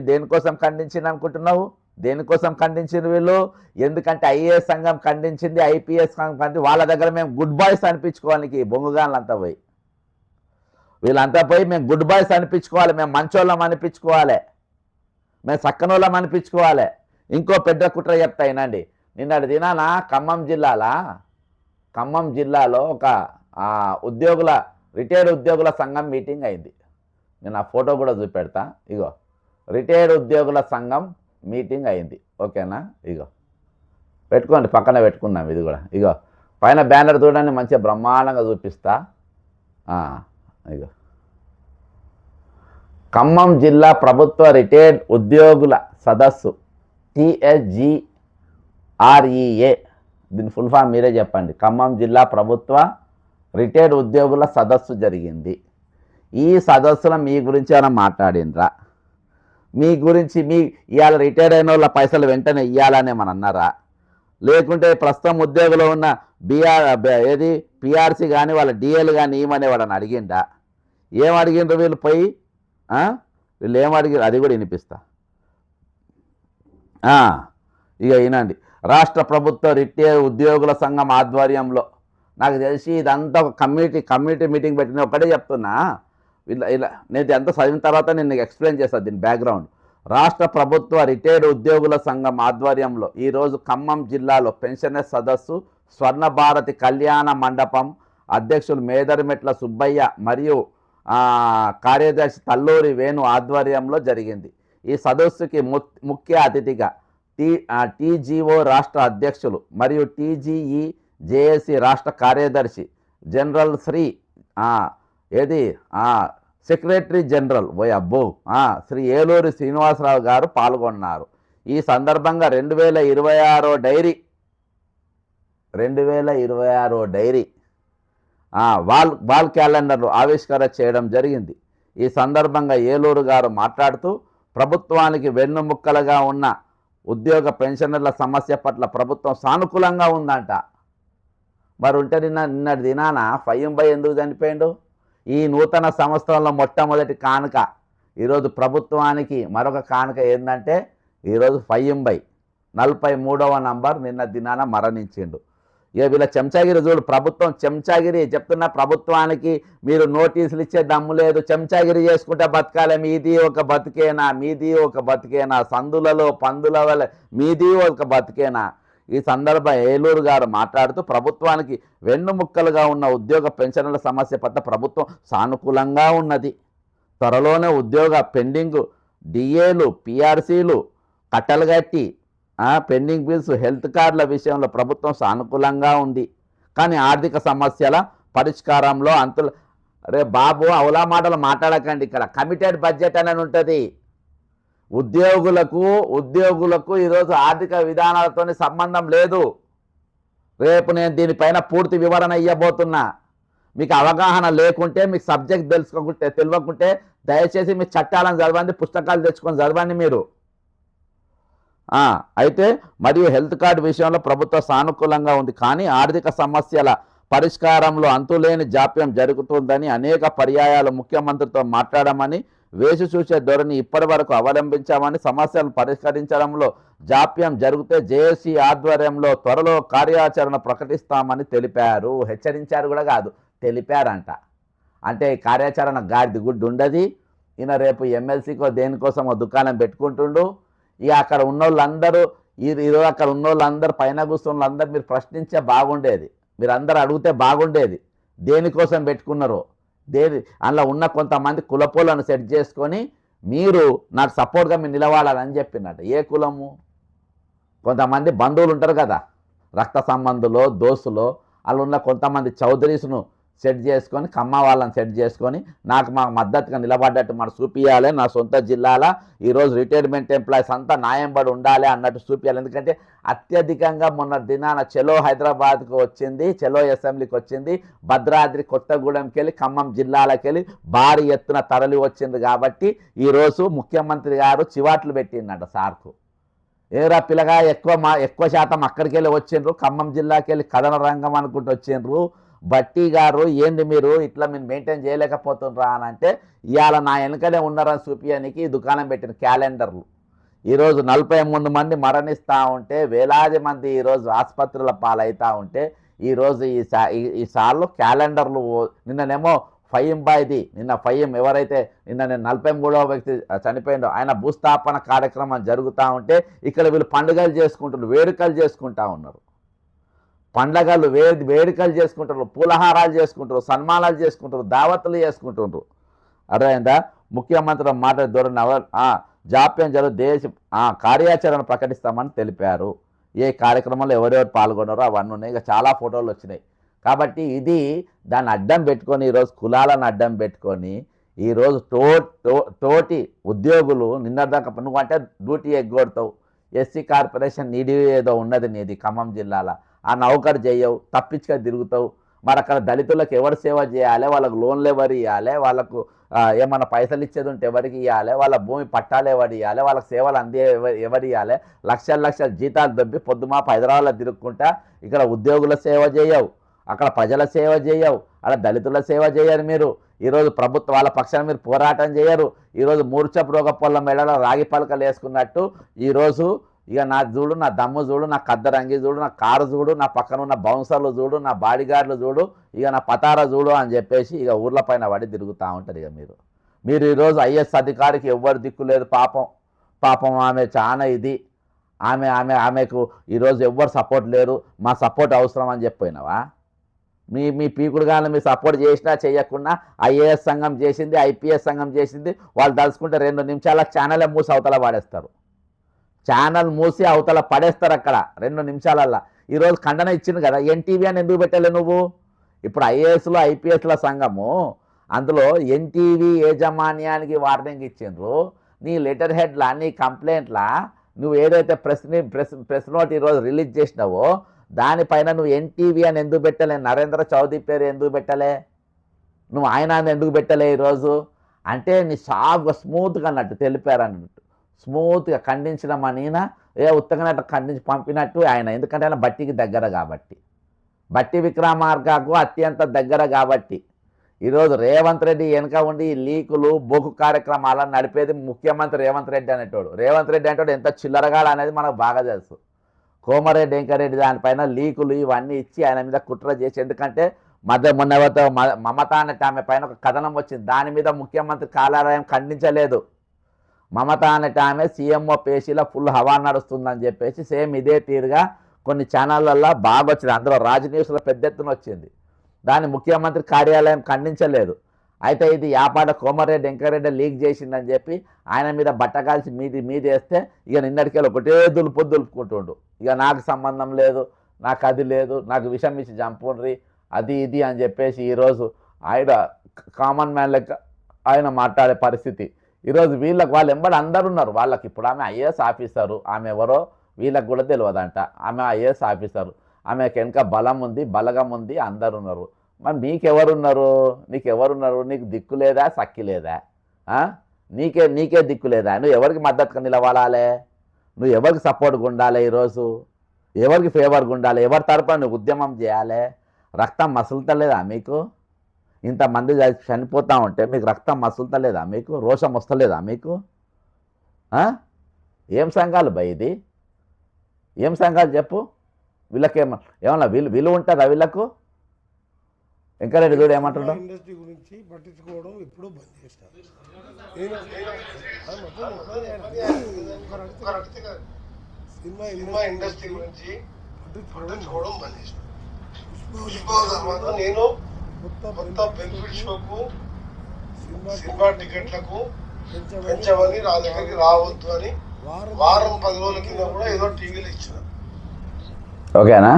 దేనికోసం ఖండించింది అనుకుంటున్నావు? దేనికోసం ఖండించింది వీళ్ళు? ఎందుకంటే ఐఏఎస్ సంఘం ఖండించింది, ఐపీఎస్ సంఘం ఖండించింది. వాళ్ళ దగ్గర మేము గుడ్ బాయ్స్ అనిపించుకోవానికి బొంగుగాళ్ళంతా పోయి, వీళ్ళంతా పోయి మేము గుడ్ బాయ్స్ అనిపించుకోవాలి, మేము మంచోళ్ళం అనిపించుకోవాలి, మేము సక్కనోళ్ళం అనిపించుకోవాలి. ఇంకో పెద్ద కుట్ర చెప్తా వినండి. నిన్నటి దినాన ఖమ్మం జిల్లాలో ఒక రిటైర్డ్ ఉద్యోగుల సంఘం మీటింగ్ అయింది. నేను ఆ ఫోటో కూడా చూపెడతా. ఇగో రిటైర్డ్ ఉద్యోగుల సంఘం మీటింగ్ అయింది. ఓకేనా? ఇగో పెట్టుకోండి, పక్కన పెట్టుకుందాం. ఇది కూడా ఇగో పైన బ్యానర్ చూడండి, మంచిగా బ్రహ్మాండంగా చూపిస్తా. ఇగో ఖమ్మం జిల్లా ప్రభుత్వ రిటైర్డ్ ఉద్యోగుల సదస్సు TSGREA. దీని ఫుల్ ఫామ్ మీరే చెప్పండి. ఖమ్మం జిల్లా ప్రభుత్వ రిటైర్డ్ ఉద్యోగుల సదస్సు జరిగింది. ఈ సదస్సులో మీ గురించి ఏమైనా మాట్లాడినరా? మీ గురించి ఇవాళ రిటైర్డ్ అయిన వాళ్ళ పైసలు వెంటనే ఇవ్వాలనే మన అన్నారా? లేకుంటే ప్రస్తుతం ఉద్యోగులు ఉన్న పిఆర్సీ కానీ వాళ్ళ డిఎల్ కానీ ఏమనే వాళ్ళని అడిగిండా? ఏం అడిగిండ్రు వీళ్ళు పోయి? వీళ్ళు ఏం అడిగారు అది కూడా వినిపిస్తా. ఇక వినండి. రాష్ట్ర ప్రభుత్వ రిటైర్డ్ ఉద్యోగుల సంఘం ఆధ్వర్యంలో, నాకు తెలిసి ఇదంతా ఒక కమ్యూనిటీ మీటింగ్ పెట్టిన ఒకటే చెప్తున్నా. ఇలా నేను ఎంత చదివిన తర్వాత నేను ఎక్స్ప్లెయిన్ చేస్తాను దీని బ్యాక్గ్రౌండ్. రాష్ట్ర ప్రభుత్వ రిటైర్డ్ ఉద్యోగుల సంఘం ఆధ్వర్యంలో ఈరోజు ఖమ్మం జిల్లాలో పెన్షనర్స్ సదస్సు స్వర్ణ భారతి కళ్యాణ మండపం అధ్యక్షులు మేదరిమెట్ల సుబ్బయ్య మరియు కార్యదర్శి తల్లూరి వేణు ఆధ్వర్యంలో జరిగింది. ఈ సదస్సుకి ముఖ్య అతిథిగా TGO రాష్ట్ర అధ్యక్షులు మరియు TGE జేఏసీ రాష్ట్ర కార్యదర్శి general secretary general Shri Eluri Srinivasarao గారు పాల్గొన్నారు. ఈ సందర్భంగా 2026 డైరీ వాల్ క్యాలెండర్లు ఆవిష్కరణ చేయడం జరిగింది. ఈ సందర్భంగా ఏలూరు గారు మాట్లాడుతూ ప్రభుత్వానికి వెన్నుముక్కలుగా ఉన్న ఉద్యోగ పెన్షనర్ల సమస్య పట్ల ప్రభుత్వం సానుకూలంగా ఉందంట. మరి ఉంటే నిన్నటి దినాన ఫయ్యంబై ఎందుకు చనిపోయిండు? ఈ నూతన సంవత్సరంలో మొట్టమొదటి కానుక ఈరోజు ప్రభుత్వానికి మరొక కానుక ఏంటంటే ఈరోజు ఫయ్యంబై 43వ నంబర్ నిన్న దినాన మరణించిండు. ఇక వీళ్ళ చెంచాగిరి చూడు, ప్రభుత్వం చెంచాగిరి చెప్తున్న ప్రభుత్వానికి మీరు నోటీసులు ఇచ్చే దమ్ము లేదు, చెంచాగిరి చేసుకుంటే బతకాలే, మీది ఒక బతికేనా, సందులలో పందుల వల్ల మీది ఒక బతికేనా? ఈ సందర్భం ఏలూరు గారు మాట్లాడుతూ ప్రభుత్వానికి వెన్నుముక్కలుగా ఉన్న ఉద్యోగ పెన్షన్ల సమస్య పట్ల ప్రభుత్వం సానుకూలంగా ఉన్నది. త్వరలోనే ఉద్యోగ పెండింగ్ డిఏలు పిఆర్సీలు కట్టలుగట్టి పెండింగ్ బిల్స్ హెల్త్ కార్డుల విషయంలో ప్రభుత్వం సానుకూలంగా ఉంది. కానీ ఆర్థిక సమస్యల పరిష్కారంలో రే బాబు అవలా మాటలు మాట్లాడకండి. ఇక్కడ కమిటెడ్ బడ్జెట్ అనేది ఉంటుంది. ఉద్యోగులకు ఈరోజు ఆర్థిక విధానాలతో సంబంధం లేదు. రేపు నేను దీనిపైన పూర్తి వివరణ ఇవ్వబోతున్నా. మీకు అవగాహన లేకుంటే, మీకు సబ్జెక్ట్ తెలియకుంటే దయచేసి మీ చట్టాలను చదవండి, పుస్తకాలు తెచ్చుకొని చదవండి మీరు. అయితే మరియు హెల్త్ కార్డు విషయంలో ప్రభుత్వం సానుకూలంగా ఉంది, కానీ ఆర్థిక సమస్యల పరిష్కారంలో అంతులేని జాప్యం జరుగుతుందని అనేక పర్యాయాలు ముఖ్యమంత్రితో మాట్లాడమని, వేసి చూసే ధోరణి ఇప్పటి వరకు అవలంబించామని, సమస్యలను పరిష్కరించడంలో జాప్యం జరిగితే జేఏసీ ఆధ్వర్యంలో త్వరలో కార్యాచరణ ప్రకటిస్తామని తెలిపారు. హెచ్చరించారు కూడా కాదు, తెలిపారంట. అంటే కార్యాచరణ గాడిది గుడ్డు ఉండదు. ఈయన రేపు ఎమ్మెల్సీకో దేనికోసమో దుకాణం పెట్టుకుంటుండు. ఇక అక్కడ ఉన్నోళ్ళందరూ ఈరోజు అక్కడ ఉన్నోళ్ళందరూ పైన కూర్చున్న వాళ్ళందరూ మీరు ప్రశ్నించే బాగుండేది, మీరు అందరూ అడిగితే బాగుండేది. దేనికోసం పెట్టుకున్నారో అందులో ఉన్న కొంతమంది కులపోలను సెట్ చేసుకొని మీరు నాకు సపోర్ట్గా మీరు నిలవాలని చెప్పినట్టు. ఏ కులము? కొంతమంది బంధువులు ఉంటారు కదా, రక్త సంబంధులు దోస్తులు, వాళ్ళు ఉన్న కొంతమంది చౌదరీస్ను సెట్ చేసుకొని, కమ్మ వాళ్ళని సెట్ చేసుకొని నాకు మాకు మద్దతుగా నిలబడ్డట్టు మనం చూపించాలి. నా సొంత జిల్లాలో ఈరోజు రిటైర్మెంట్ ఎంప్లాయీస్ అంతా న్యాయం పడి ఉండాలి అన్నట్టు చూపించాలి. ఎందుకంటే అత్యధికంగా మొన్న దినాన చలో హైదరాబాద్కు వచ్చింది, చలో అసెంబ్లీకి వచ్చింది, భద్రాద్రి కొత్తగూడెంకి వెళ్ళి ఖమ్మం జిల్లాలకు వెళ్ళి భారీ ఎత్తున తరలి వచ్చింది. కాబట్టి ఈరోజు ముఖ్యమంత్రి గారు చివాట్లు పెట్టిందట సార్కు. ఏరా పిల్లగా ఎక్కువ శాతం అక్కడికి వెళ్ళి వచ్చిండ్రు, ఖమ్మం జిల్లాకి వెళ్ళి కథన రంగం అనుకుంటూ వచ్చిండ్రు, బట్టి గారు ఏంది మీరు ఇట్లా మీరు మెయింటైన్ చేయలేకపోతుండ్రా అని అంటే, ఇవాళ నా వెనుకనే ఉన్నారని చూపించడానికి ఈ దుకాణం పెట్టిన క్యాలెండర్లు. ఈరోజు 43 మంది మరణిస్తూ ఉంటే, వేలాది మంది ఈరోజు ఆసుపత్రుల పాలవుతూ ఉంటే, ఈరోజు ఈ సార్లు క్యాలెండర్లు. నిన్ననేమో ఫహీం బాయ్ది, నిన్న ఫహీం ఎవరైతే నిన్న నేను 43వ వ్యక్తి చనిపోయిండో ఆయన భూస్థాపన కార్యక్రమం జరుగుతూ ఉంటే, ఇక్కడ వీళ్ళు పండుగలు చేసుకుంటున్నారు, వేడుకలు చేసుకుంటా ఉన్నారు. పండగలు వేడుకలు చేసుకుంటారు, పూలహారాలు చేసుకుంటారు, సన్మానాలు చేసుకుంటారు, దావతులు చేసుకుంటుండ్రు. అర్థమైందా? ముఖ్యమంత్రి మాట ధోరణి జాప్యం దేశ కార్యాచరణ ప్రకటిస్తామని తెలిపారు. ఏ కార్యక్రమంలో ఎవరెవరు పాల్గొన్నారో అవన్నీ ఉన్నాయి. ఇక చాలా ఫోటోలు వచ్చినాయి. కాబట్టి ఇది దాన్ని అడ్డం పెట్టుకొని, ఈరోజు కులాలను అడ్డం పెట్టుకొని, ఈరోజు తోటి ఉద్యోగులు నిన్నదాకా నువ్వు అంటే డ్యూటీ ఎగ్గొడతావు. ఎస్సీ కార్పొరేషన్ నీడి ఏదో ఉన్నది నీది ఖమ్మం జిల్లాలో, ఆ నౌకరు చేయవు, తప్పించుగా తిరుగుతావు. మరి అక్కడ దళితులకు ఎవరు సేవ చేయాలి, వాళ్ళకు లోన్లు ఎవరు ఇవ్వాలి, వాళ్ళకు ఏమన్నా పైసలు ఇచ్చేది ఉంటే ఎవరికి ఇవ్వాలి, వాళ్ళ భూమి పట్టాలు ఎవరు ఇవ్వాలి, వాళ్ళకి సేవలు అందే ఎవరు ఇవ్వాలి. లక్షల జీతాలు దొబ్బి పొద్దుమాపు హైదరాబాద్లో తిరుగుకుంటా ఇక్కడ ఉద్యోగుల సేవ చేయవు, అక్కడ ప్రజల సేవ చేయవు, అక్కడ దళితుల సేవ చేయరు. మీరు ఈరోజు ప్రభుత్వ వాళ్ళ పక్షాన మీరు పోరాటం చేయరు. ఈరోజు మూర్ఛపు రోగ పొల్ల మెడలో రాగి పలకలు వేసుకున్నట్టు ఈరోజు ఇక నా చూడు, నా దమ్ము చూడు, నా కద్దరంగి చూడు, నా కారు చూడు, నా పక్కన ఉన్న బౌన్సర్లు చూడు, నా బాడీగార్డులు చూడు, ఇక నా పతారా చూడు అని చెప్పేసి ఇక ఊర్ల పైన పడి తిరుగుతూ ఉంటారు. ఇక మీరు ఈరోజు ఐఏఎస్ అధికారికి ఎవ్వరు దిక్కు లేదు. పాపం ఆమె చాలా ఇది, ఆమెకు ఈరోజు ఎవ్వరు సపోర్ట్ లేరు, మా సపోర్ట్ అవసరం అని చెప్పినావా? మీ పీకుడు కానీ మీరు సపోర్ట్ చేసినా చేయకుండా ఐఏఎస్ సంఘం చేసింది, ఐపీఎస్ సంఘం చేసింది. వాళ్ళు తలుచుకుంటే 2 నిమిషాల ఛానలే మూసి అవతల పడేస్తారు. ఛానల్ మూసి అవతల పడేస్తారు అక్కడ 2 నిమిషాలల్లా. ఈరోజు ఖండన ఇచ్చింది కదా, ఎన్టీవీ అని ఎందుకు పెట్టలే నువ్వు? ఇప్పుడు ఐఏఎస్లో ఐపీఎస్ల సంఘము, అందులో ఎన్టీవీ యాజమాన్యానికి వార్నింగ్ ఇచ్చిండ్రు. నీ లెటర్ హెడ్లా, నీ కంప్లైంట్లా నువ్వు ఏదైతే ప్రెస్ నోట్ ఈరోజు రిలీజ్ చేసినావో దానిపైన నువ్వు ఎన్టీవీ అని ఎందుకు పెట్టలే? నరేంద్ర చౌదరి పేరు ఎందుకు పెట్టలే? నువ్వు ఆయన ఎందుకు పెట్టలే ఈరోజు? అంటే నీ సాఫ్గా స్మూత్గా అన్నట్టు తెలిపారు అన్నట్టు, స్మూత్గా ఖండించిన మా నీన ఉత్తగనట్టు ఖండించి పంపినట్టు ఆయన. ఎందుకంటే ఆయన బట్టికి దగ్గర కాబట్టి, బట్టి విక్రమార్కకు అత్యంత దగ్గర కాబట్టి. ఈరోజు రేవంత్ రెడ్డి వెనక ఉండి ఈ లీకులు బొగ్గు కార్యక్రమాలను నడిపేది ముఖ్యమంత్రి రేవంత్ రెడ్డి అనేటోడు. రేవంత్ రెడ్డి అనేటోడు ఎంత చిల్లరగాడు అనేది మనకు బాగా తెలుసు. కోమరెడ్డి వెంకరెడ్డి దానిపైన లీకులు ఇవన్నీ ఇచ్చి ఆయన మీద కుట్ర చేసి, ఎందుకంటే మొన్న మమత అనే ఆమె పైన ఒక కథనం వచ్చింది, దాని మీద ముఖ్యమంత్రి కార్యాలయం ఖండించలేదు. మమత అనే ఆమె సీఎంఓ పేషీలో ఫుల్ హవా నడుస్తుందని చెప్పేసి సేమ్ ఇదే తీరుగా కొన్ని ఛానళ్ళల్లో బాగా వచ్చింది, అందులో రాజ్ న్యూస్లో పెద్ద ఎత్తున వచ్చింది. దాన్ని ముఖ్యమంత్రి కార్యాలయం ఖండించలేదు. అయితే ఇది యాపాట కోమరెడ్డి వెంకరెడ్డి లీక్ చేసిందని చెప్పి ఆయన మీద బట్టకాల్సి మీదేస్తే ఇక నిన్నటికెళ్ళి ఒకటే దులుపుకుంటుండు. ఇక నాకు సంబంధం లేదు, నాకు అది లేదు, నాకు విషం ఇచ్చి చంపుండ్రి, అది ఇది అని చెప్పేసి ఈరోజు ఆయన కామన్ మ్యాన్ లెక్క ఆయన మాట్లాడే పరిస్థితి. ఈరోజు వాళ్ళు ఎంబడి అందరు ఉన్నారు. వాళ్ళకి ఇప్పుడు ఆమె ఐఏఎస్ ఆఫీసరు, ఆమె ఎవరో వీళ్ళకి కూడా తెలియదంట. ఆమె ఐఏఎస్ ఆఫీసరు, ఆమెకి వెనక బలం ఉంది, బలగం ఉంది, అందరు ఉన్నారు. మరి నీకెవరున్నారు? నీకు దిక్కు లేదా, సక్కి లేదా? నీకే దిక్కు లేదా? నువ్వు ఎవరికి మద్దతుగా నిలబడాలి? నువ్వు ఎవరికి సపోర్ట్గా ఉండాలి? ఈరోజు ఎవరికి ఫేవర్గా ఉండాలి? ఎవరి తరపున నువ్వు ఉద్యమం చేయాలి? రక్తం మసులుతలేదా మీకు? ఇంతమంది చనిపోతూ ఉంటే మీకు రక్తం మసులుతలేదా మీకు? రోషం వస్తలేదా మీకు? ఏం సంఘాలు బై ఇది? ఏం సంఘాలు చెప్పు? వీళ్ళకి ఏమన్నా విలువ ఉంటుందా వీళ్ళకు? వెంకరెడ్డి చూడు ఏమంటుండో. ఇండస్ట్రీ గురించి పట్టించుకోవడం ఎప్పుడూ బంద్ చేస్తారు. సినిమా ఇండస్ట్రీ గురించి పట్టించుకోవడం బంద్ చేస్తారు. నేను కొత్త బెనిఫిట్ షోకు సినిమా టికెట్లకు పెంచమని నా దగ్గరికి రావద్దు అని వారం 10 రోజుల కింద కూడా ఏదో టీవీలో ఇచ్చిన. ఓకేనా?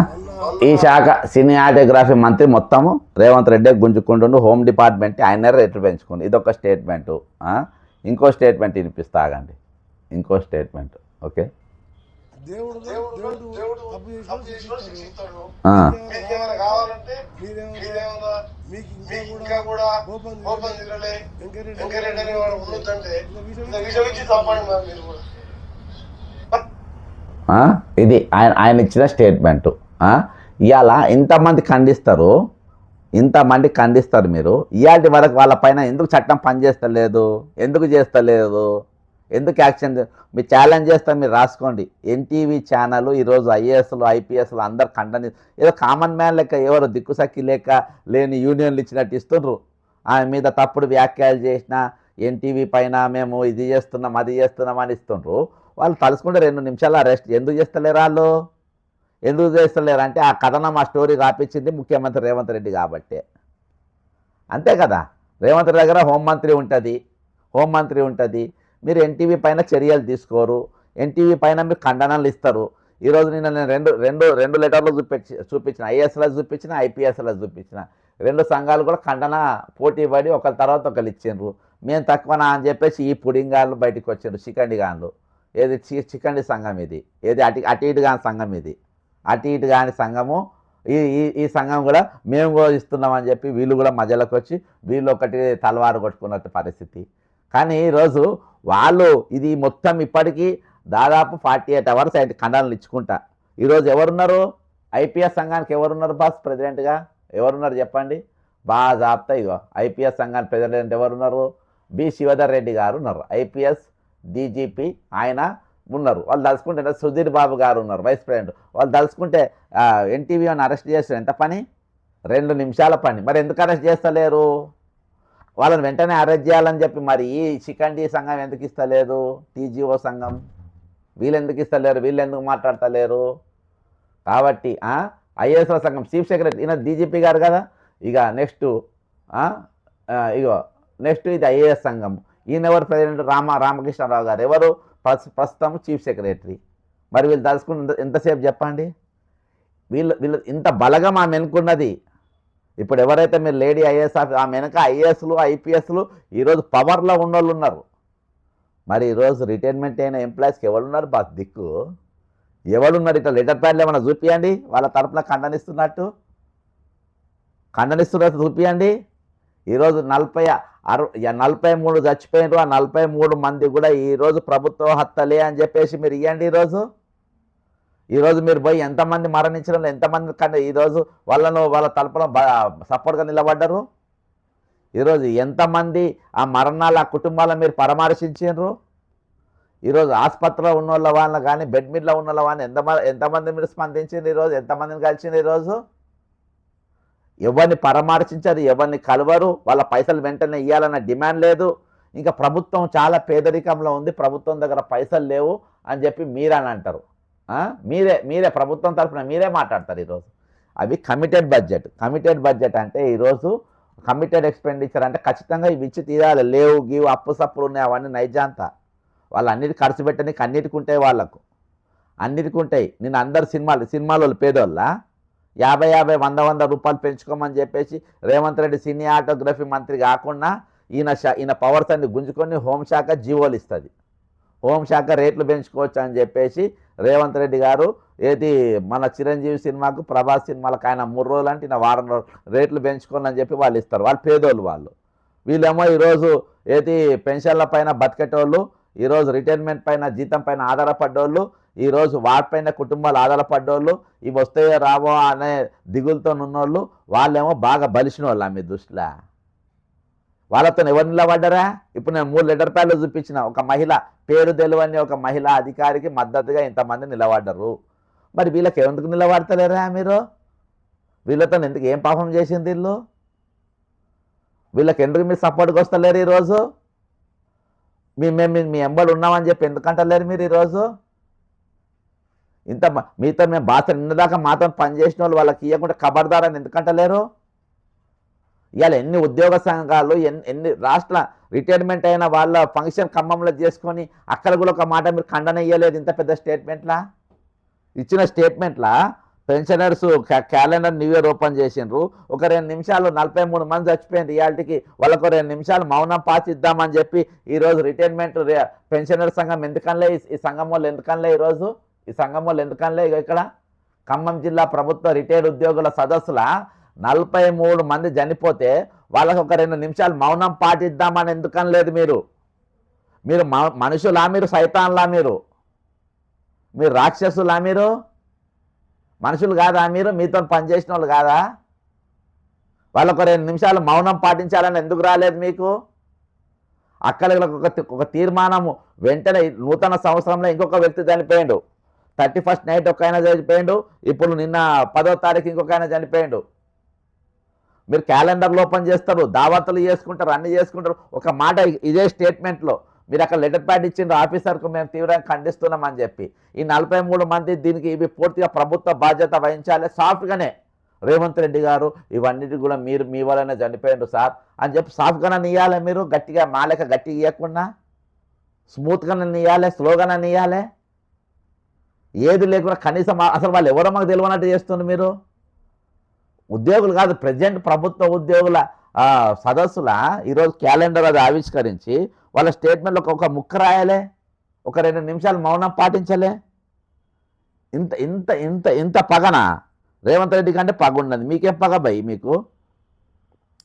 ఈ శాఖ సినిమాటోగ్రఫీ మంత్రి మొత్తము రేవంత్ రెడ్డి గుంజుకుంటుండు. హోమ్ డిపార్ట్మెంట్ ఆయన రేట్లు పెంచుకుండు. ఇదొక స్టేట్మెంటు. ఇంకో స్టేట్మెంట్ వినిపిస్తాగండి, ఇంకో స్టేట్మెంట్. ఓకే, ఇది ఆయన ఇచ్చిన స్టేట్మెంటు. ఇవాళ ఇంతమంది ఖండిస్తారు, ఇంతమంది ఖండిస్తారు మీరు. ఇయాల్టి వరకు వాళ్ళపైన ఎందుకు చట్టం పనిచేస్తలేదు? ఎందుకు చేస్తలేదు? ఎందుకు యాక్షన్ మీరు ఛాలెంజ్ చేస్తారు, మీరు రాసుకోండి. ఎన్టీవీ ఛానల్ ఈరోజు ఐఏఎస్లు ఐపీఎస్లు అందరు ఏదో కామన్ మ్యాన్ లెక్క ఎవరు దిక్కుసక్కి లేక లేని యూనియన్లు ఇచ్చినట్టు ఇస్తుండ్రు. ఆమె మీద తప్పుడు వ్యాఖ్యలు చేసిన ఎన్టీవీ పైన మేము ఇది చేస్తున్నాం అది చేస్తున్నాం అని ఇస్తుండ్రు. వాళ్ళు తలుసుకుంటే 2 నిమిషాలు అరెస్ట్ ఎందుకు చేస్తలేరు? వాళ్ళు ఎందుకు చేస్తలేరు అంటే ఆ కథనం ఆ స్టోరీ రాపించింది ముఖ్యమంత్రి రేవంత్ రెడ్డి కాబట్టే. అంతే కదా. రేవంత్ రెడ్డి దగ్గర హోంమంత్రి ఉంటుంది. మీరు ఎన్టీవీ పైన చర్యలు తీసుకోరు. ఎన్టీవీ పైన మీరు ఖండనలు ఇస్తారు. ఈరోజు నేను రెండు లెటర్లు చూపించిన ఐఏఎస్లో చూపించిన ఐపీఎస్లో చూపించిన 2 సంఘాలు కూడా ఖండన పోటీ పడి ఒకరి తర్వాత ఒకరు ఇచ్చిండ్రు. మేము తక్కువనా అని చెప్పేసి ఈ పుడింగాళ్ళు బయటకు వచ్చిండ్రు. చికండిగాన్లు ఏది చికండి సంఘం ఇది, ఏది అటు ఇటు కాని సంఘం ఇది, అటు ఇటు కాని సంఘము. ఈ సంఘం కూడా మేము కూడా ఇస్తున్నామని చెప్పి వీళ్ళు కూడా మధ్యలోకి వచ్చి వీళ్ళు ఒకటి తలవారు కొట్టుకున్నట్టు పరిస్థితి. కానీ ఈరోజు వాళ్ళు ఇది మొత్తం ఇప్పటికీ దాదాపు 48 అవర్స్ అయితే ఖండనలు ఇచ్చుకుంటా. ఈరోజు ఎవరున్నారు ఐపీఎస్ సంఘానికి? ఎవరున్నారు బాస్ ప్రెసిడెంట్గా? ఎవరున్నారు చెప్పండి? బాగా జాబ్తా ఇగో ఐపీఎస్ సంఘానికి ప్రెసిడెంట్ ఎవరున్నారు? బి శివధర్ రెడ్డి గారు ఉన్నారు. ఐపీఎస్ డీజీపీ ఆయన ఉన్నారు. వాళ్ళు తలుచుకుంటే సుధీర్ బాబు గారు ఉన్నారు వైస్ ప్రెసిడెంట్. వాళ్ళు తలుచుకుంటే ఎన్టీవీ అని అరెస్ట్ చేస్తారు. ఎంత పని? 2 నిమిషాల పని. మరి ఎందుకు అరెస్ట్ చేస్తలేరు? వాళ్ళని వెంటనే అరెస్ట్ చేయాలని చెప్పి మరి ఈ చికండి సంఘం ఎందుకు ఇస్తలేదు? టీజీఓ సంఘం వీళ్ళు ఎందుకు ఇస్తలేరు? వీళ్ళు ఎందుకు మాట్లాడతలేరు? కాబట్టి ఐఏఎస్ల సంఘం చీఫ్ సెక్రటరీ ఈయన డీజీపీ గారు కదా. ఇక నెక్స్ట్ ఇది ఐఏఎస్ సంఘం. ఈయన ఎవరు ప్రెసిడెంట్? రామకృష్ణరావు గారు ఎవరు ప్రస్తుతం చీఫ్ సెక్రటరీ. మరి వీళ్ళు తలుసుకుని ఎంతసేపు చెప్పండి? వీళ్ళు ఇంత బలగం ఆమె వెనుకున్నది. ఇప్పుడు ఎవరైతే మీరు లేడీ ఐఏఎస్ ఆమె వెనక ఐఏఎస్లు ఐపీఎస్లు ఈరోజు పవర్లో ఉన్నోళ్ళు ఉన్నారు. మరి ఈరోజు రిటైర్మెంట్ అయిన ఎంప్లాయీస్కి ఎవరున్నారు బాస్ దిక్కు? ఎవరున్నారు? ఇట్లా లెటర్ ప్యాడ్లు ఏమైనా చూపియండి వాళ్ళ తరపున ఖండనిస్తున్నట్టు చూపియండి. ఈరోజు 43 చచ్చిపోయినారు. ఆ 43 మంది కూడా ఈరోజు ప్రభుత్వ హత్తలే అని చెప్పేసి మీరు ఇవ్వండి. ఈరోజు మీరు పోయి ఎంతమంది మరణించడం, ఎంతమంది ఈరోజు వాళ్ళ తరపున సపోర్ట్గా నిలబడ్డారు? ఈరోజు ఎంతమంది ఆ మరణాలు ఆ కుటుంబాలను మీరు పరామర్శించారు? ఈరోజు ఆసుపత్రిలో ఉన్న వాళ్ళ కానీ బెడ్ మీదలో ఉన్న వాళ్ళని ఎంతమంది మీరు స్పందించారు? ఈరోజు ఎంతమందిని కలిసింది? ఈరోజు ఎవరిని పరామర్శించారు, ఎవరిని కలవరు. వాళ్ళ పైసలు వెంటనే ఇవ్వాలన్న డిమాండ్ లేదు. ఇంకా ప్రభుత్వం చాలా పేదరికంలో ఉంది, ప్రభుత్వం దగ్గర పైసలు లేవు అని చెప్పి మీరని అంటారు. మీరే ప్రభుత్వం తరఫున మీరే మాట్లాడతారు. ఈరోజు అవి కమిటెడ్ బడ్జెట్ అంటే ఈరోజు కమిటెడ్ ఎక్స్పెండిచర్ అంటే ఖచ్చితంగా ఇవి ఇచ్చి తీరాలి. లేవు గీవు అప్పు సప్పులు ఉన్నాయి అవన్నీ నైజాంతా. వాళ్ళు అన్నిటి ఖర్చు పెట్టడానికి అన్నిటికి ఉంటాయి, వాళ్ళకు అన్నిటికి ఉంటాయి. నేను అందరు సినిమాలు పేదోళ్ళ 50 100 రూపాయలు పెంచుకోమని చెప్పేసి రేవంత్ రెడ్డి సినిమాటోగ్రఫీ మంత్రి కాకుండా ఈయన పవర్స్ అన్ని గుంజుకొని హోంశాఖ జీవోలు ఇస్తుంది. హోంశాఖ రేట్లు పెంచుకోవచ్చు అని చెప్పేసి రేవంత్ రెడ్డి గారు ఏది మన చిరంజీవి సినిమాకు ప్రభాస్ సినిమాలకు ఆయన 3 రోజులు అంటే ఈయన వారం రేట్లు పెంచుకోని అని చెప్పి వాళ్ళు ఇస్తారు. వాళ్ళు పేదోళ్ళు. వీళ్ళేమో ఈరోజు ఏది పెన్షన్ల పైన బతికేటోళ్ళు, ఈరోజు రిటైర్మెంట్ పైన జీతం పైన ఆధారపడ్డోళ్ళు, ఈరోజు వాటిపైన కుటుంబాలు ఆధారపడ్డోళ్ళు, ఇవి వస్తాయో రావో అనే దిగులతో ఉన్నోళ్ళు, వాళ్ళేమో బాగా బలిసిన వాళ్ళు మీ దృష్టిలో. వాళ్ళతో ఎవరు నిలబడ్డారా? ఇప్పుడు నేను 3 లెటర్ ప్యాడ్లు చూపించిన ఒక మహిళ పేరు తెలియని ఒక మహిళా అధికారికి మద్దతుగా ఇంతమంది నిలబడ్డరు. మరి వీళ్ళకి ఎందుకు నిలబడతలేరా మీరు? వీళ్ళతో ఎందుకు ఏం పాపం చేసింది వీళ్ళకి ఎందుకు మీరు సపోర్ట్కి వస్తలేరు? ఈరోజు మేము మీ ఎంబడి ఉన్నామని చెప్పి ఎందుకంటలేరు మీరు? ఈరోజు మీతో మేము నిన్నదాకా మాతో పనిచేసిన వాళ్ళు వాళ్ళకి ఇవ్వకుండా ఖబర్దారని ఎందుకంటలేరు? ఇవాళ ఎన్ని ఉద్యోగ సంఘాలు ఎన్ని రాష్ట్ర రిటైర్మెంట్ అయిన వాళ్ళ ఫంక్షన్ ఖమ్మంలో చేసుకొని అక్కడ కూడా ఒక మాట మీరు ఖండన ఇవ్వలేదు. ఇంత పెద్ద స్టేట్మెంట్లా ఇచ్చిన స్టేట్మెంట్లా pensioners calendar new year open చేసిండ్రు. ఒక 2 నిమిషాలు 43 మంది చచ్చిపోయింది. రియాలిటీకి వాళ్ళకు 2 నిమిషాలు మౌనం పాచిద్దామని చెప్పి ఈరోజు రిటైర్మెంట్ పెన్షనర్ సంఘం ఎందుకనలే? ఈ సంఘం వాళ్ళు ఎందుకనలే? ఈరోజు ఈ సంఘం వాళ్ళు ఎందుకనలే? ఇక్కడ ఖమ్మం జిల్లా ప్రభుత్వ రిటైర్డ్ ఉద్యోగుల సదస్సుల 43 మంది చనిపోతే వాళ్ళకు ఒక 2 నిమిషాలు మౌనం పాటిద్దామని ఎందుకనలేదు? మీరు మనుషులా? మీరు సైతాన్లా? మీరు రాక్షసులా? మీరు మనుషులు కాదా? మీతో పనిచేసిన వాళ్ళు కాదా? వాళ్ళొక 2 నిమిషాలు మౌనం పాటించాలని ఎందుకు రాలేదు మీకు? అక్కలకు ఒక తీర్మానము వెంటనే నూతన సంవత్సరంలో ఇంకొక వ్యక్తి చనిపోయిండు, 31st నైట్ ఒక ఆయన చనిపోయిండు, ఇప్పుడు నిన్న 10వ తారీఖు ఇంకొక ఆయన చనిపోయిండు. మీరు క్యాలెండర్లు ఓపెన్ చేస్తారు, దావతులు చేసుకుంటారు, అన్ని చేసుకుంటారు. ఒక మాట ఇదే స్టేట్మెంట్లో మీరు అక్కడ లెటర్ ప్యాడ్ ఇచ్చిండ్రు ఆఫీసర్కు, మేము తీవ్రంగా ఖండిస్తున్నామని చెప్పి. ఈ 43 మంది దీనికి ఇవి పూర్తిగా ప్రభుత్వ బాధ్యత వహించాలి. సాఫ్ట్గానే రేవంత్ రెడ్డి గారు ఇవన్నిటి కూడా మీరు మీ వల్లనే చనిపోయిండు సార్ అని చెప్పి సాఫ్ట్గానే ఇవ్వాలి. మీరు గట్టిగా మాలేక గట్టిగా ఇవ్వకుండా స్మూత్గానే ఇవ్వాలి, స్లోగానే ఇవ్వాలి. ఏది లేకుండా కనీసం అసలు వాళ్ళు ఎవరో మాకు తెలియనట్టు చేస్తుంది. మీరు ఉద్యోగులు కాదు, ప్రజెంట్ ప్రభుత్వ ఉద్యోగుల సదస్సుల ఈరోజు క్యాలెండర్ అది ఆవిష్కరించి వాళ్ళ స్టేట్మెంట్లో ఒక ముక్క రాయాలే, ఒక 2 నిమిషాలు మౌనం పాటించలే. ఇంత ఇంత ఇంత ఇంత పగన రేవంత్ రెడ్డి కంటే పగ ఉన్నది. మీకేం పగ భయ్ మీకు?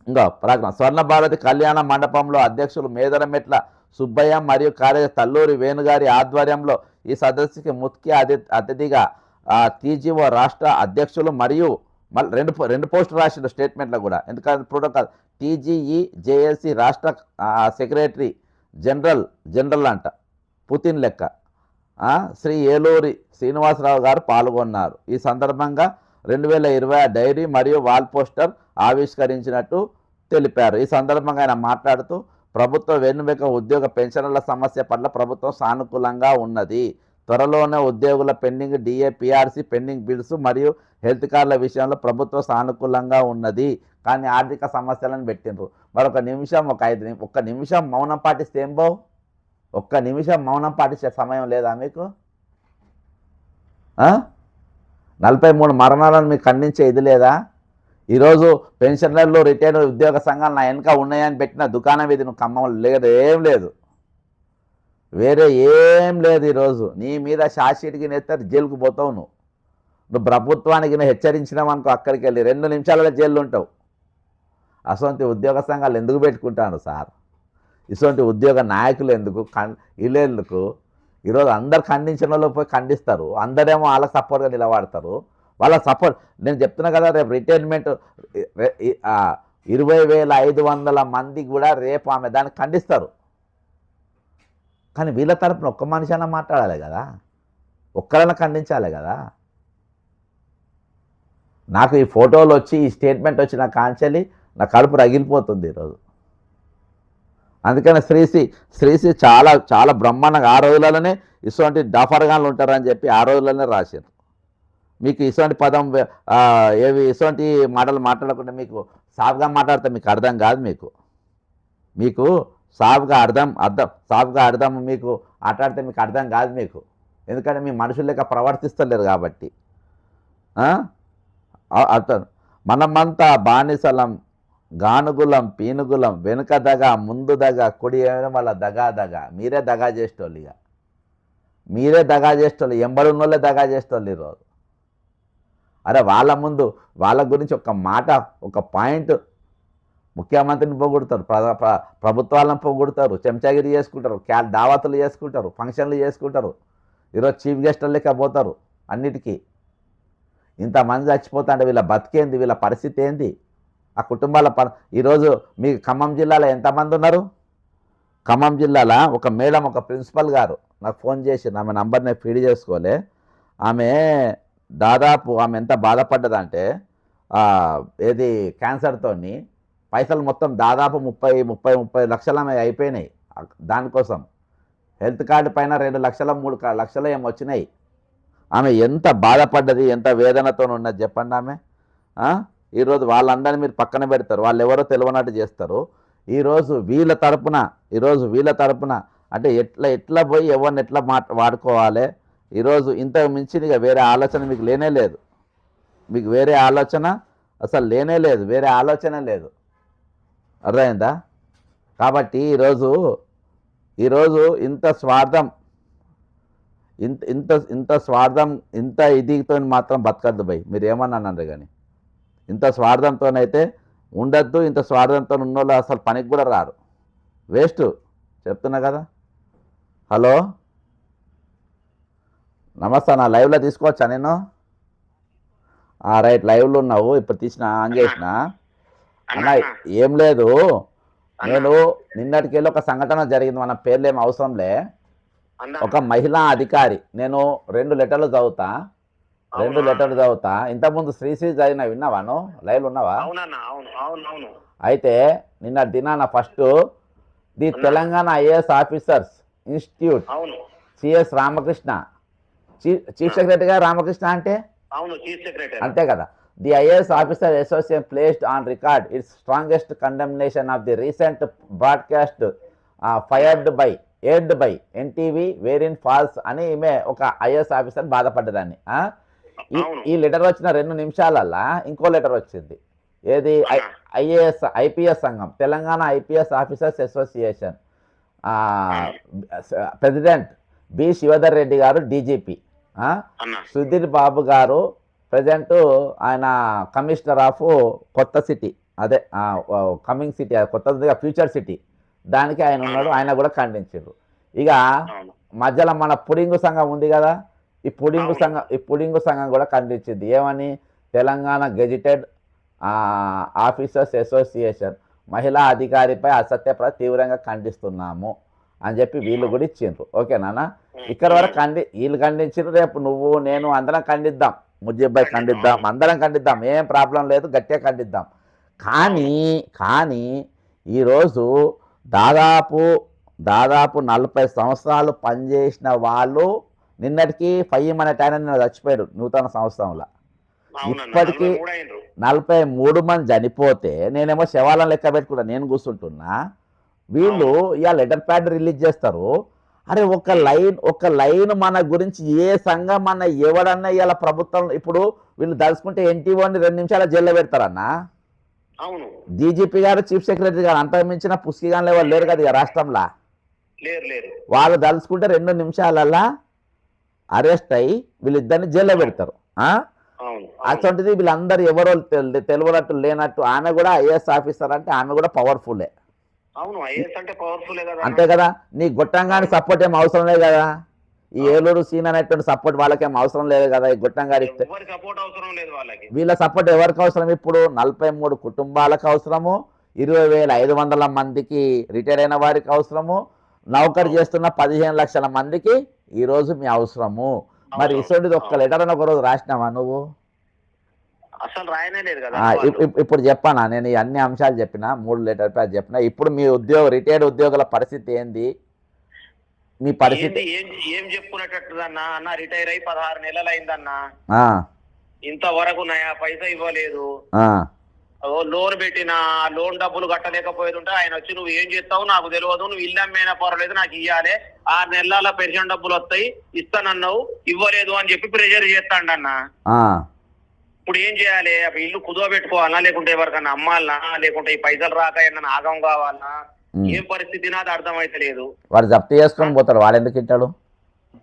ఇంకా ప్రకటన. స్వర్ణ భారతి కళ్యాణ మండపంలో అధ్యక్షులు మేదరమెట్ల సుబ్బయ్య మరియు కార్యదర్శి తల్లూరి వేణుగారి ఆధ్వర్యంలో ఈ సదస్సుకి ముఖ్య అతిథిగా టీజీఓ రాష్ట్ర అధ్యక్షులు మరియు రెండు పోస్టులు రాసిన స్టేట్మెంట్లో కూడా, ఎందుకంటే ప్రోటోకాల్ టీజీఈ జేఏసీ రాష్ట్ర సెక్రటరీ జనరల్ అంట పుతిన్ లెక్క శ్రీ ఏలూరి శ్రీనివాసరావు గారు పాల్గొన్నారు. ఈ సందర్భంగా 2020 డైరీ మరియు వాల్ పోస్టర్ ఆవిష్కరించినట్టు తెలిపారు. ఈ సందర్భంగా ఆయన మాట్లాడుతూ ప్రభుత్వ వెన్నుముక ఉద్యోగ పెన్షన్ల సమస్య పట్ల ప్రభుత్వం సానుకూలంగా ఉన్నది. త్వరలోనే ఉద్యోగుల pending DA, PRC pending bills మరియు హెల్త్ కార్డుల విషయంలో ప్రభుత్వం సానుకూలంగా ఉన్నది. కానీ ఆర్థిక సమస్యలను పెట్టిండ్రు. మరొక నిమిషం ఒక్క నిమిషం మౌనం పాటిస్తే ఏం బావు? ఒక్క నిమిషం మౌనం పాటించే సమయం లేదా మీకు? 43 మరణాలను మీకు ఖండించే ఇది లేదా? ఈరోజు పెన్షనర్లు రిటైర్డ్ ఉద్యోగ సంఘాలు నా వెనుక ఉన్నాయని పెట్టిన దుకాణం ఇది నువ్వు ఖమ్మంలో లేదు, ఏం లేదు, వేరే ఏం లేదు. ఈరోజు నీ మీద షార్ట్షీట్కి నెత్తారు, జైలుకు పోతావు. నువ్వు ప్రభుత్వానికి హెచ్చరించినావనుకో అక్కడికి వెళ్ళి 2 నిమిషాలలో జైలు ఉంటావు. అసొంటి ఉద్యోగ సంఘాలు ఎందుకు పెట్టుకుంటాను సార్? ఇటువంటి ఉద్యోగ నాయకులు ఎందుకు? వీళ్ళెందుకు? ఈరోజు అందరు ఖండించిన వాళ్ళు పోయి ఖండిస్తారు, అందరేమో వాళ్ళకి సపోర్ట్గా నిలబడతారు. వాళ్ళ సపోర్ట్ నేను చెప్తున్నా కదా, రేపు రిటైర్మెంట్ 20,500 మంది కూడా రేపు ఆమె దాన్ని ఖండిస్తారు. కానీ వీళ్ళ తరపున ఒక్క మనిషి అన్న మాట్లాడాలి కదా, ఒక్కరైనా ఖండించాలి కదా. నాకు ఈ ఫోటోలు వచ్చి ఈ స్టేట్మెంట్ వచ్చి నా కాంచెలి నా కడుపు రగిలిపోతుంది ఈరోజు. అందుకని శ్రీశ్రీ చాలా చాలా బ్రహ్మాండంగా ఆ రోజులలోనే ఇటువంటి డఫర్గాన్లు ఉంటారని చెప్పి ఆ రోజుల్లోనే రాశారు. మీకు ఇటువంటి పదం ఇటువంటి మాటలు మాట్లాడకుండా మీకు సాఫ్గా మాట్లాడితే మీకు అర్థం కాదు. మీకు సాఫ్గా అర్థం మీకు మాట్లాడితే మీకు అర్థం కాదు మీకు. ఎందుకంటే మీ మనుషులు లెక్క ప్రవర్తిస్తలేరు కాబట్టి. అర్థం మనమంతా బానిసలం, గానుగులం, పీనుగులం, వెనుక దగా, ముందు దగా, కుడి వాళ్ళ దగా. మీరే దగా చేసేటోళ్ళు, ఇక మీరే దగా చేసేటోళ్ళు, ఎంబడున్నోళ్ళే దగా చేసేటోళ్ళు ఈరోజు. అరే వాళ్ళ ముందు వాళ్ళ గురించి ఒక మాట, ఒక పాయింట్, ముఖ్యమంత్రిని పొగుడుతారు, ప్రభుత్వాలను పొగుడుతారు, చెంచాగిరి చేసుకుంటారు, దావతులు చేసుకుంటారు, ఫంక్షన్లు చేసుకుంటారు. ఈరోజు చీఫ్ గెస్టులు లెక్క పోతారు అన్నిటికీ. ఇంతమంది చచ్చిపోతా అంటే వీళ్ళ బతికేంది, వీళ్ళ పరిస్థితి ఏంది? ఆ కుటుంబాల ఈరోజు మీకు ఖమ్మం జిల్లాలో ఎంతమంది ఉన్నారు? ఖమ్మం జిల్లాలో ఒక మేడం, ఒక ప్రిన్సిపల్ గారు నాకు ఫోన్ చేసి, ఆమె నంబర్ నేను ఫీడ్ చేసుకోలే, ఆమె దాదాపు ఆమె ఎంత బాధపడ్డదంటే ఏది క్యాన్సర్తో పైసలు మొత్తం దాదాపు 30 లక్షలు ఆమె అయిపోయినాయి. దానికోసం హెల్త్ కార్డు పైన 2 లక్షలు 3 లక్షలు ఏమి వచ్చినాయి. ఆమె ఎంత బాధపడ్డది, ఎంత వేదనతో ఉన్నది చెప్పండి ఆమె. ఈరోజు వాళ్ళందరినీ మీరు పక్కన పెడతారు, వాళ్ళు ఎవరో తెలియనట్టు చేస్తారు. ఈరోజు వీళ్ళ తరపున అంటే ఎట్లా పోయి ఎవరిని ఎట్లా వాడుకోవాలి. ఈరోజు ఇంత మించినగా వేరే ఆలోచన మీకు లేనే లేదు. మీకు వేరే ఆలోచన అసలు లేనే లేదు, వేరే ఆలోచన లేదు. అర్థమైందా? కాబట్టి ఈరోజు ఇంత స్వార్థం, ఇంత ఇదితో మాత్రం బతకద్దు భయ్. మీరు ఏమన్నా అన్నారు కానీ ఇంత స్వార్థంతోనైతే ఉండద్దు. ఇంత స్వార్థంతో ఉన్నోళ్ళు అసలు పనికి కూడా రారు, వేస్ట్. చెప్తున్నా కదా. హలో, నమస్తే, నా లైవ్లో తీసుకోవచ్చా నేను? రైట్, లైవ్లో ఉన్నావు, ఇప్పుడు తీసిన ఆన్ చేసిన. అన్న ఏం లేదు, నేను నిన్నటికెళ్ళి ఒక సంఘటన జరిగింది, మన పేర్లు ఏం అవసరంలే. ఒక మహిళా అధికారి, నేను 2 లెటర్లు చదువుతా, 2 లెటర్లు చదువుతా. ఇంతకుముందు శ్రీశ్రీ చదివిన విన్నావాను, లైవ్ ఉన్నావా? అయితే నిన్న దినాన first the Telangana IAS officers institute CS Ramakrishna, chief secretary గారు రామకృష్ణ అంటే అంతే కదా. The IAS officer association placed on record its strongest condemnation of the recent broadcast aired by NTV wherein false అని ఈమె ఒక ఐఏఎస్ ఆఫీసర్ బాధపడ్డదాన్ని. ఈ లెటర్ వచ్చిన 2 నిమిషాలల్లా ఇంకో లెటర్ వచ్చింది. ఏది? ఐపీఎస్ సంఘం, Telangana IPS officers association president B Shivadhar Reddy గారు డీజీపీ, సుధీర్ బాబు గారు ప్రజెంట్ ఆయన కమిషనర్ ఆఫ్ కొత్త సిటీ, అదే కమింగ్ సిటీ, కొత్త ఫ్యూచర్ సిటీ, దానికి ఆయన ఉన్నాడు, ఆయన కూడా ఖండించారు. ఇక మధ్యలో మన పుడింగు సంఘం ఉంది కదా, ఈ పుడింగు సంఘం కూడా ఖండించింది. ఏమని? తెలంగాణ గెజిటెడ్ ఆఫీసర్స్ అసోసియేషన్ మహిళా అధికారిపై అసత్య తీవ్రంగా ఖండిస్తున్నాము అని చెప్పి వీళ్ళు కూడా ఇచ్చిండ్రు. ఓకేనా? ఇక్కడ వరకు వీళ్ళు ఖండించారు, రేపు నువ్వు నేను అందరం ఖండిద్దాం, ముజ్జిబ్బాయి ఖండిద్దాం, అందరం ఖండిద్దాం, ఏం ప్రాబ్లం లేదు, గట్టిగా ఖండిద్దాం. కానీ ఈరోజు దాదాపు 40 సంవత్సరాలు పనిచేసిన వాళ్ళు నిన్నటికి ఫయ్యం అనే టైం నిన్న చచ్చిపోయాడు నూతన సంవత్సరంలో. ఇప్పటికీ 43 మంది చనిపోతే నేనేమో శవాలను లెక్క పెట్టుకుంటా, నేను కూర్చుంటున్నా. వీళ్ళు ఇవాళ లెటర్ ప్యాడ్ రిలీజ్ చేస్తారు. అరే ఒక లైన్ మన గురించి ఏ సంఘం మన ఎవడన్నా ఇవాళ ప్రభుత్వం, ఇప్పుడు వీళ్ళు దలుచుకుంటే ఎన్టీఓని 2 నిమిషాల జైల్లో పెడతారన్నా. డీజీపీ గారు, చీఫ్ సెక్రటరీ గారు, అంత మించిన పుస్తకాలు ఎవరు లేరు కదా ఇక రాష్ట్రంలో. వాళ్ళు దలుచుకుంటే 2 నిమిషాలల్లా అరెస్ట్ అయ్యి వీళ్ళిద్దరిని జైల్లో పెడతారు. అటువంటిది వీళ్ళందరూ ఎవరో తెలియనట్టు లేనట్టు, ఆమె కూడా ఐఏఎస్ ఆఫీసర్ అంటే ఆమె కూడా పవర్ఫుల్లే. అంతే కదా. నీ గొట్టంగాని సపోర్ట్ ఏం అవసరం లేదు కదా, ఈ ఏలూరు సీన్ అనేటువంటి సపోర్ట్ వాళ్ళకేం అవసరం లేదు కదా. ఈ గొట్టంగారి వీళ్ళ సపోర్ట్ ఎవరికి అవసరం? ఇప్పుడు 43 కుటుంబాలకు అవసరము, 20,500 మందికి రిటైర్ అయిన వారికి అవసరము, నౌకరు చేస్తున్న 15 లక్షల మందికి ఈరోజు మీ అవసరము. మరి ఇసోటిది ఒక్క లెటర్ అని ఒక రోజు రాసినావా నువ్వు? అసలు రాయనే లేదు కదా. ఇప్పుడు చెప్పానా నేను ఈ అన్ని అంశాలు చెప్పిన, 3 లెటర్ ప్యాడ్ చెప్పిన. ఇప్పుడు మీ రిటైర్డ్ ఉద్యోగుల పరిస్థితి ఏంది? మీ పరిస్థితి ఏం చెప్పుకునేటట్టుదన్నా? అన్న రిటైర్ అయి 16 నెలలు అయిందన్నా, ఇంతవరకు నయా పైసా ఇవ్వలేదు. లోన్ పెట్టిన లోన్ డబ్బులు కట్టలేకపోయేది ఉంటే ఆయన వచ్చి నువ్వు ఏం చేస్తావు నాకు తెలియదు, నువ్వు ఇల్లు అమ్మేనా పర్వాలేదు నాకు ఇవ్వాలి, 6 నెలల పెన్షన్ డబ్బులు వస్తాయి ఇస్తానన్నావు ఇవ్వలేదు అని చెప్పి ప్రెషర్ చేస్తాడన్న. ఇప్పుడు ఏం చేయాలి? ఇల్లు కుదువ పెట్టుకోవాలనా, లేకుంటే ఎవరికన్నా అమ్మాలనా, లేకుంటే ఈ పైసలు రాక ఏమన్నా ఆగం కావాలనా, ఏం పరిస్థితి నాది అర్థమైతే లేదు. వాడు జప్తు చేసుకొని పోతాడు, వాడు ఎందుకు ఇట్టాడు?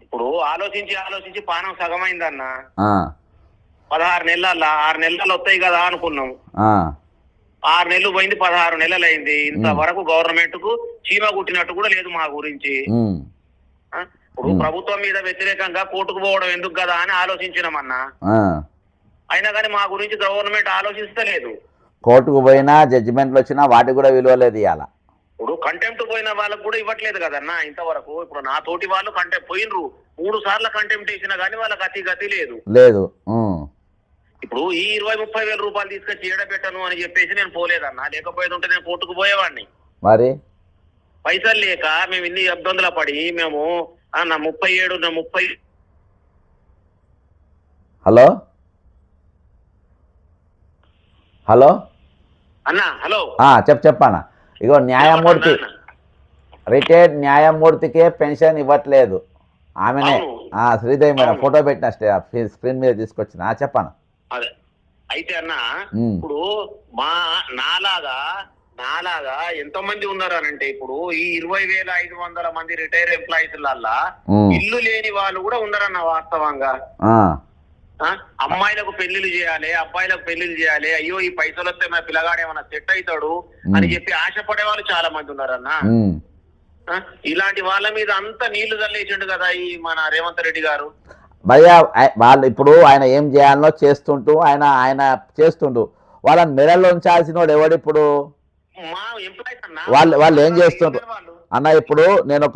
ఇప్పుడు ఆలోచించి పానం సగమైందన్న. 16 నెలల 6 నెలలు వస్తాయి కదా అనుకున్నాం, 6 నెలలు పోయింది, 16 నెలలు అయింది. ఇంతవరకు గవర్నమెంట్ కు చీమ కుట్టినట్టు కూడా లేదు మా గురించి. ఇప్పుడు ప్రభుత్వం మీద వ్యతిరేకంగా కోర్టుకు పోవడం ఎందుకు కదా అని ఆలోచించినామన్నా. అయినా కానీ మా గురించి గవర్నమెంట్ ఆలోచిస్తలేదు. కోర్టుకు పోయినా జడ్జిమెంట్లు వచ్చినా వాటికి కూడా విలువ లేదు. ఇవాళ ఇప్పుడు కంటెంప్ట్ పోయిన వాళ్ళకు కూడా ఇవ్వట్లేదు కదన్నా ఇంతవరకు. ఇప్పుడు నా తోటి వాళ్ళు పోయినరు 3 సార్లు కంటెంప్ట్ చేసినా కానీ వాళ్ళకి గతి లేదు. ఇప్పుడు ఈ 20-30 వేల రూపాయలు తీసుకొచ్చి ఏడబెట్టను అని చెప్పేసి నేను పోలేదన్నా, లేకపోయేది ఉంటే నేను కోర్టుకు పోయేవాడిని. మరి పైసలు లేక మేము ఇన్ని ఇబ్బందుల పడి మేము 37 హలో అన్నా హలో చెప్పానా? ఇగో న్యాయమూర్తి, రిటైర్డ్ న్యాయమూర్తికే పెన్షన్ ఇవ్వట్లేదు. ఆమెనే శ్రీదేవి మేడం ఫోటో పెట్టిన స్క్రీన్ మీద తీసుకొచ్చిన. చెప్పాను. అదే అయితే అన్న, ఇప్పుడు నాలాగా ఎంతో మంది ఉన్నారు అని అంటే, ఇప్పుడు ఈ 20,500 మంది రిటైర్ ఎంప్లాయీస్ లల్లా ఇల్లు లేని వాళ్ళు కూడా ఉన్నారన్న. వాస్తవంగా అమ్మాయిలకు పెళ్లిళ్ళు చేయాలి, అబ్బాయిలకు పెళ్లిళ్ళు చేయాలి, అయ్యో ఈ పైసలు వస్తే మా పిల్లగాడు ఏమన్నా సెట్ అవుతాడు అని చెప్పి ఆశపడే వాళ్ళు చాలా మంది ఉన్నారన్న. ఇలాంటి వాళ్ళ మీద అంతా నీళ్లు చల్లేసిండు కదా ఈ మన రేవంత్ రెడ్డి గారు. భయ్యా వాళ్ళు ఇప్పుడు ఆయన ఏం చేయాలనో చేస్తుంటూ ఆయన చేస్తుండు. వాళ్ళని మెడల్లో ఉంచాల్సిన వాడు ఎవడు ఇప్పుడు? మా ఎంప్లాయీస్ అన్న వాళ్ళు ఏం చేస్తున్నారు వాళ్ళు. అన్న? ఇప్పుడు నేను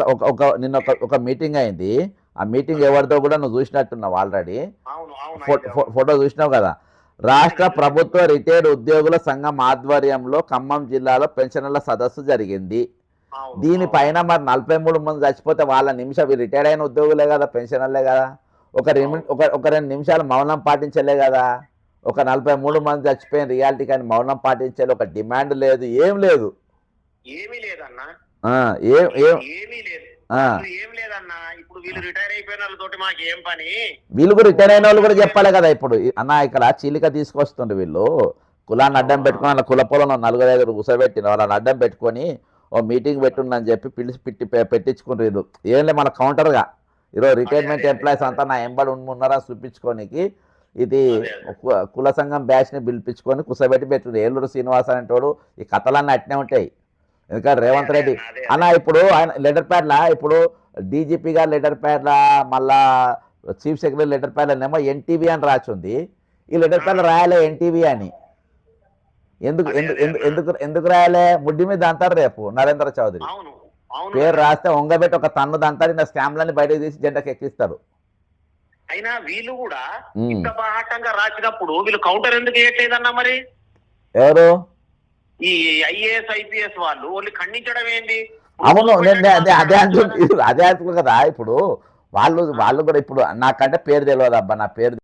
నిన్న ఒక మీటింగ్ అయింది. ఆ మీటింగ్ ఎవరితో కూడా నువ్వు చూసినట్టున్నావు ఆల్రెడీ, అవును అవును ఫోటో చూసినావు కదా. రాష్ట్ర ప్రభుత్వ రిటైర్డ్ ఉద్యోగుల సంఘం ఆధ్వర్యంలో ఖమ్మం జిల్లాలో పెన్షనర్ల సదస్సు జరిగింది. అవును, దీనిపైన మరి 43 మంది చచ్చిపోతే వాళ్ళ నిమిషం రిటైర్డ్ అయిన ఉద్యోగులే కదా, పెన్షనర్లే కదా, ఒక 2 నిమిషాలు మౌనం పాటించలే కదా. ఒక 43 మంది చచ్చిపోయిన రియాలిటీ కానీ మౌనం పాటించాలి, ఒక డిమాండ్ లేదు, ఏం లేదు. ఏమీ లేదన్న, ఏమీ లేదు, ఏం లేదన్నా. ఇప్పుడు వీళ్ళు రిటైర్ అయిపోయిన వాళ్ళతోటి మాకు ఏం పని? వీళ్ళు కూడా రిటైర్ అయిన వాళ్ళు కూడా చెప్పాలి కదా. ఇప్పుడు అన్న ఇక్కడ చీలిక తీసుకొస్తుండ్రు వీళ్ళు, కులాన్ని అడ్డం పెట్టుకుని అలా కుల పొలంలో 4-5 కూసబెట్టిన వాళ్ళని అడ్డం పెట్టుకొని ఓ మీటింగ్ పెట్టుండని చెప్పి పిలిచి పెట్టించుకుంటారు. వీళ్ళు ఏం లేదు, మన కౌంటర్గా ఈరోజు రిటైర్మెంట్ ఎంప్లాయీస్ అంతా నా ఎంబడి ఉన్నారా చూపించుకోనికి ఇది కుల సంఘం బ్యాచ్ని పిలిపించుకొని కుసబెట్టి పెట్టారు. ఏలూరు శ్రీనివాస్ అనేటోడు ఈ కథలన్నీ అట్నే ఉంటాయి. ఎందుకంటే రేవంత్ రెడ్డి అన్న ఇప్పుడు ఆయన లెటర్ ప్యాడ్లా, ఇప్పుడు డీజీపీ గారు లెటర్ ప్యాడ్లా, మళ్ళా చీఫ్ సెక్రటరీ లెటర్ ప్యాడ్లనేమో ఎన్టీవీ అని రాసింది. ఈ లెటర్ ప్యాడ్లో రాయాలి ఎన్టీవీ అని. ఎందుకు రాయాలి? ముడ్డి మీద అంటారు రేపు నరేంద్ర చౌదరి పేరు రాస్తే ఒంగబెట్టి ఒక తన్ను దంతారు, నా స్కామ్లన్నీ బయటకు తీసి జెండాకి ఎక్కిస్తారు. అయినా వీళ్ళు కూడా ఇంత బాహటంగా రాసినప్పుడు వీళ్ళు కౌంటర్ ఎందుకు వేయట్లేదన్నా? మరి ఎవరు ఈ ఐఏఎస్ ఐపీఎస్ వాళ్ళు వాళ్ళు ఖండించడం ఏంటి? అవును, నేను అదే అంటున్నా కదా. ఇప్పుడు వాళ్ళు కూడా ఇప్పుడు నాకంటే పేరు తెలియదు అబ్బా, నా పేరు